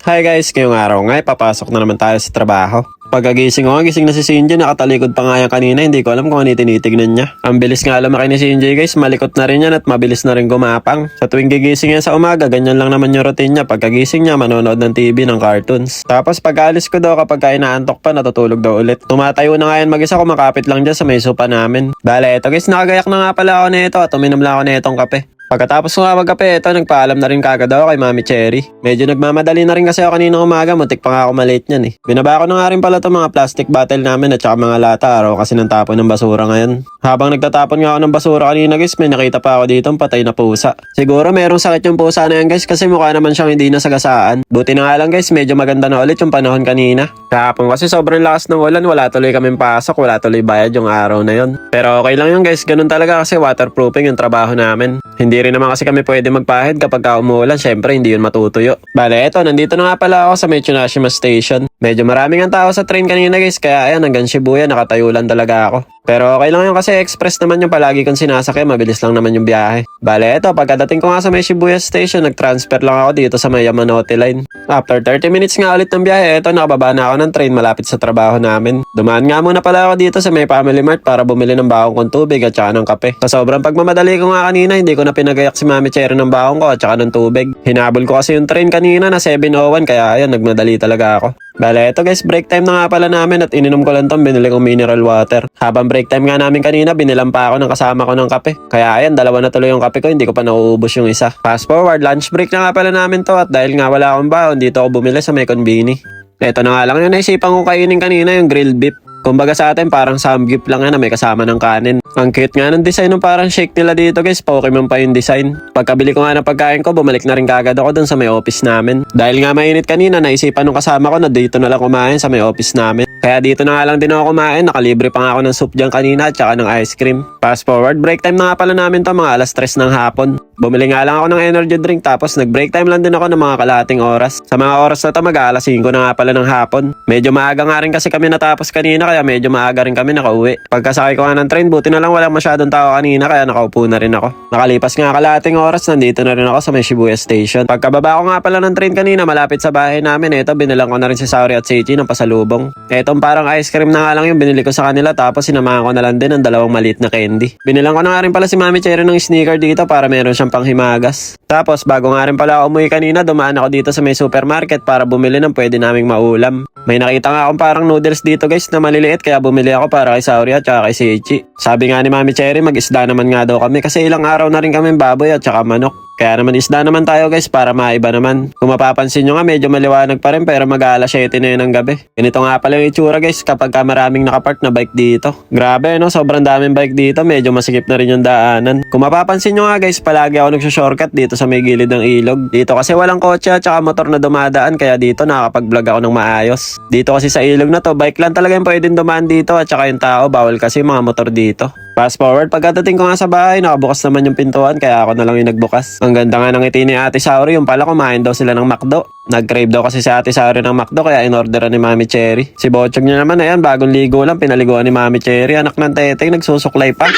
Hi guys, ngayong araw nga papasok na naman tayo sa trabaho. Pagkagising ko nga, gising na si CJ, nakatalikod pa nga yan kanina, hindi ko alam kung ano tinitignan niya. Ang bilis nga lumaki ni CJ guys, malikot na rin yan at mabilis na rin gumapang. Sa tuwing gigising yan sa umaga, ganyan lang naman yung routine niya. Pagkagising niya, manonood ng TV, ng cartoons. Tapos pag-alis ko daw kapag inaantok pa, natutulog daw ulit. Tumatayo na nga yan mag-isa, kumakapit lang dyan sa may sopa namin. Bale, eto guys, nakagayak na nga pala ako nito at uminom lang ako nitong kape. Pagkatapos ko nga magkape, ito, nagpaalam na rin kagad ako kay Mami Cherry. Medyo nagmamadali na rin kasi ako kaninang umaga, muntik pa nga ako malate niyan eh. Binaba ko na nga rin pala itong mga plastic bottle namin at saka mga lata, araw kasi ng tapon ng basura ngayon. Habang nagtatapon nga ako ng basura kanina guys, may nakita pa ako dito patay na pusa. Siguro merong sakit yung pusa na yan guys kasi mukha naman siyang hindi nasagasaan. Buti na nga lang guys, medyo maganda na ulit yung panahon kanina. Kahapon kasi sobrang lakas ng ulan, wala tuloy kaming pasok, wala tuloy bayad yung araw na yon. Pero okay lang yun guys, ganun talaga kasi waterproofing yung trabaho namin. Hindi rin naman kasi kami pwede magpahid kapag umuulan, syempre hindi yun matutuyo. Bale, eto, nandito na nga pala ako sa may Tsunashima Station. Medyo maraming ang tao sa train kanina guys, kaya ayan, hanggang Shibuya, nakatayo lang talaga ako. Pero okay lang yun kasi express naman yung palagi kong sinasakay, mabilis lang naman yung biyahe. Bale, eto, pagkadating ko nga sa may Shibuya Station, nag-transfer lang ako dito sa may Yamanote Line. After 30 minutes nga ulit ng biyahe, eto, nakababa na ako ng train malapit sa trabaho namin. Dumaan nga muna pala ako dito sa may Family Mart para bumili ng baong kong tubig at saka ng kape. Sa sobrang pagmamadali ko nga kanina, hindi ko na pinagayak si Mami Cherry ng baong ko at saka ng tubig. Hinabol ko kasi yung train kanina na 7:01 kaya ayan, nagmadali talaga ako. Bale, eto guys, break time na nga pala namin at ininom ko lang tong binili kong mineral water. Habang break time nga namin kanina, binilang pa ako ng kasama ko ng kape. Kaya ayan, dalawa na tuloy yung kape ko, hindi ko pa nauubos yung isa. Fast forward, lunch break na nga pala namin to at dahil nga wala akong baon, dito ako bumili sa may konbini. Eto na nga lang yung naisipan kong kainin kanina, yung grilled beef. Kumbaga sa atin parang samgyup lang yan na may kasama ng kanin. Ang cute nga ng design ng parang shake nila dito guys, Pokemon pa yung design. Pagkabili ko nga ng pagkain ko, bumalik na rin kagad ako dun sa may office namin. Dahil nga mainit kanina, naisipan ng kasama ko na dito na lang kumain sa may office namin. Kaya dito na nga lang din ako kumain, nakalibre pa nga ako ng soup dyan kanina at saka ng ice cream. Fast forward, break time na nga pala namin to mga alas 3 ng hapon. Bumili nga lang ako ng energy drink tapos nag-break time lang din ako ng mga kalahating oras. Sa mga oras na to mag-aalas 5 na nga pala ng hapon. Medyo maaga nga rin kasi kami natapos kanina kaya medyo maaga rin kami nakauwi. Pagkasakay ko nga ng train, buti na lang walang masyadong tao kanina kaya nakaupo na rin ako. Nakalipas nga kalahating oras, nandito na rin ako sa may Shibuya Station. Pagkababa ko nga pala ng train kanina malapit sa bahay namin, eto binilang ko na rin si Saori at Seichi ng pasalubong. Etong parang ice cream na nga lang yung binili ko sa kanila tapos sinamahan ko na lang din ng dalawang maliit na candy. Binilang ko na nga rin pala si Mami Cherry ng sneaker dito para meron siyang panghimagas. Tapos bago nga rin pala ako umuwi kanina, dumaan ako dito sa may supermarket para bumili ng pwede naming maulam. May nakita nga akong parang noodles dito guys na maliliit kaya bumili ako para kay Saori at saka kay Seichi. Sabi nga ni Mami Cherry, mag-isda naman nga daw kami kasi ilang araw na rin kami baboy at saka manok. Kaya naman isda naman tayo guys para maiba naman. Kung mapapansin nyo nga medyo maliwanag pa rin pero mag-aalas 7 na yun ng gabi. Ganito nga pala yung itsura guys kapag maraming nakapark na bike dito. Grabe no, sobrang daming bike dito, medyo masikip na rin yung daanan. Kung mapapansin nyo nga guys, palagi ako nagsushortcut dito sa may gilid ng ilog. Dito kasi walang kotse at saka motor na dumadaan kaya dito nakakapag-vlog ako ng maayos. Dito kasi sa ilog na to, bike lang talaga yung pwedeng dumaan dito at saka yung tao, bawal kasi mga motor dito. Fast forward, pagkadating ko nga sa bahay, nakabukas naman yung pintuan kaya ako na lang yung nagbukas. Ang ganda nga ng ngiti ni Ate Saori, yung pala kumain daw sila ng McDo. Nag-crave daw kasi si Ate Saori ng McDo kaya in-orderan ni Mami Cherry. Si Bochog niya naman, ayan, bagong ligo lang, pinaliguan ni Mami Cherry. Anak ng teteng, nagsusuklay pa.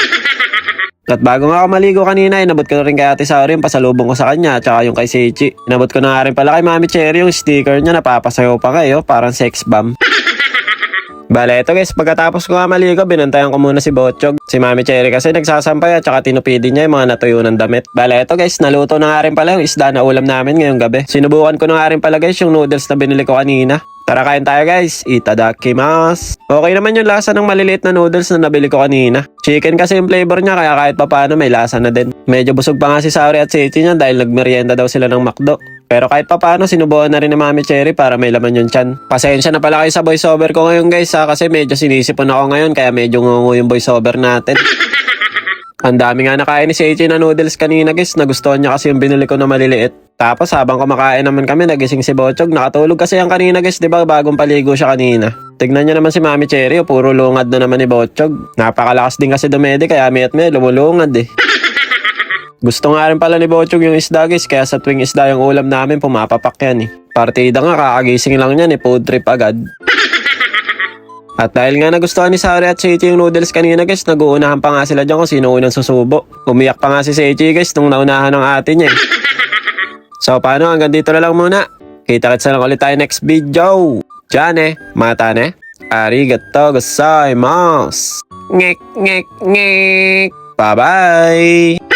At bago nga ako maligo kanina, inabot ko na rin kay Ate Saori yung pasalubong ko sa kanya at saka yung kay Seichi. Inabot ko na nga rin pala kay Mami Cherry yung sticker niya, napapasayaw pa kayo, parang sex bomb. Bale, eto guys, pagkatapos ko nga maligo, binantayan ko muna si Bochog. Si Mami Cherry kasi nagsasampay at saka tinupidi niya yung mga natuyo ng damit. Bale, eto guys, naluto na nga rin pala yung isda na ulam namin ngayong gabi. Sinubukan ko na nga rin pala guys yung noodles na binili ko kanina. Tara kain tayo guys, itadakimasu. Okay naman yung lasa ng maliliit na noodles na nabili ko kanina. Chicken kasi yung flavor niya kaya kahit papano may lasa na din. Medyo busog pa nga si Saori at Seichi niya dahil nagmerienda daw sila ng McDo. Pero kahit papano sinubukan na rin ni Mami Cherry para may laman yung tiyan. Pasensya na pala kayo sa voiceover ko ngayon guys ha, kasi medyo sinisipon ako ngayon kaya medyo ngungu yung voiceover natin. Ang dami nga nakain ni Seichi na noodles kanina guys, nagustuhan niya kasi yung binili ko na maliliit. Tapos habang kumakain naman kami, nagising si Bochog. Nakatulog kasi yung kanina guys, diba bagong paligo siya kanina. Tignan niya naman si Mami Cherry, puro lungad na naman ni Bochog. Napakalakas din kasi dumedi kaya may lumulungad eh. Gusto nga rin pala ni Bochog yung isda guys, kaya sa tuwing isda yung ulam namin pumapapak yan eh. Partida nga, kakagising lang yan eh, food trip agad. At dahil nga nagustuhan ni Saori at Seichi yung noodles kanina guys, nag-uunahan pa nga sila dyan kung sino unang susubo. Umiyak pa nga si Seichi guys nung naunahan ng ate niya eh. So paano, hanggang dito na lang muna. Kita-kits na lang ulit tayo next video. Diyan mata ne. Arigatou gozaimasu. Ngek, ngek, ngek. Bye-bye.